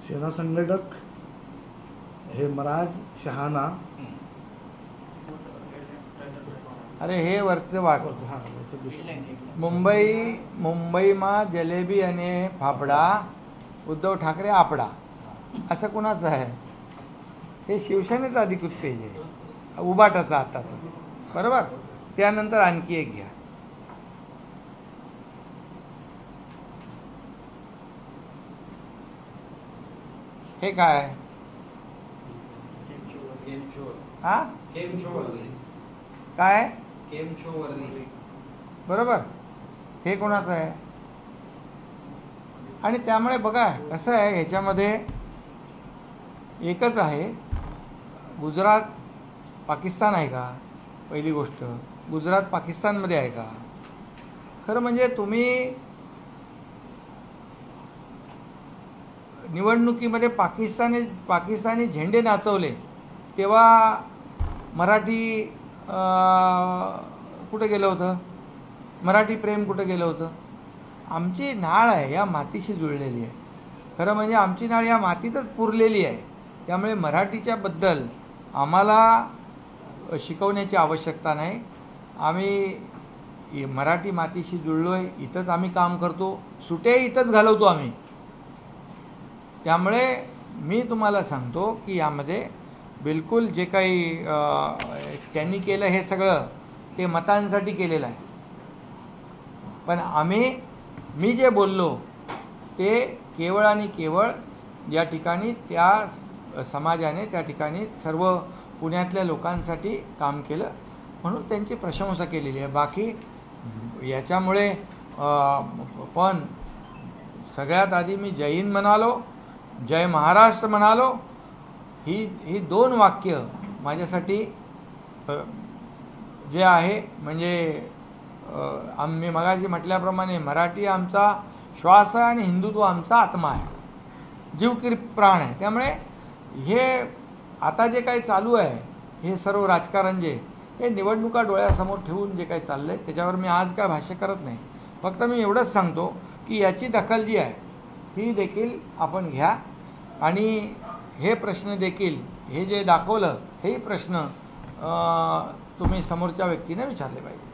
सेना संघटक हे मराज शहाना. अरे हे वरते वाट मुंबईમાં जलेबी आणि फाफडा, उद्धव ठाकरे आपडा, असं कुणाचं आहे? हे शिवसेनेचं अधिकृत पेज आहे, उबाटाचं आताचं, बरोबर. त्यानंतर आणखी एक घ्या. हे काय? हा काय? बरोबर. हे कोणाचं आहे? आणि त्यामुळे बघा कसं आहे, ह्याच्यामध्ये एकच आहे. गुजरात पाकिस्तान आहे का? पहिली गोष्ट, गुजरात पाकिस्तानमध्ये आहे का? खरं म्हणजे तुम्ही निवडणुकीमध्ये पाकिस्तानी झेंडे नाचवले तेव्हा मराठी कुठं गेलं होतं? मराठी प्रेम कुठं गेलं होतं? आमची नाळ आहे या मातीशी जुळलेली आहे. खरं म्हणजे आमची नाळ या मातीतच पुरलेली आहे. त्यामुळे मराठीच्याबद्दल आम्हाला शिकवण्याची आवश्यकता नाही. आम्ही मराठी मातीशी जुळलो आहे, इथंच आम्ही काम करतो, सुटे इथंच घालवतो आम्ही. त्यामुळे मी तुम्हाला सांगतो की यामध्ये बिलकुल जे काही त्यांनी केलं हे सगळं ते मतांसाठी केलेलं आहे. पण मी जे बोललो ते केवळ आणि केवळ या ठिकाणी त्या समाजाने त्या ठिकाणी सर्व पुण्यातल्या लोकांसाठी काम केलं म्हणून त्यांची प्रशंसा केलेली आहे. बाकी याच्यामुळे पण सगळ्यात आधी मी जय हिंद म्हणालो, जय महाराष्ट्र म्हणालो. ही दोन वाक्य माझ्यासाठी जे आहे म्हणजे आम्ही मगाशी म्हटल्याप्रमाणे मराठी आमचा श्वास आहे आणि हिंदुत्व आमचा आत्मा आहे, जीव की प्राण आहे. त्यामुळे हे आता जे काही चालू आहे हे सर्व राजकारण जे हे निवडणुका डोळ्यासमोर ठेवून जे काही चाललं आहे त्याच्यावर मी आज काय भाष्य करत नाही. फक्त मी एवढंच सांगतो की याची दखल जी आहे ही देखील आपण घ्या आणि हे प्रश्न देखील हे जे दाखवलं हेही प्रश्न तुम्ही समोरच्या व्यक्तीने विचारले पाहिजे.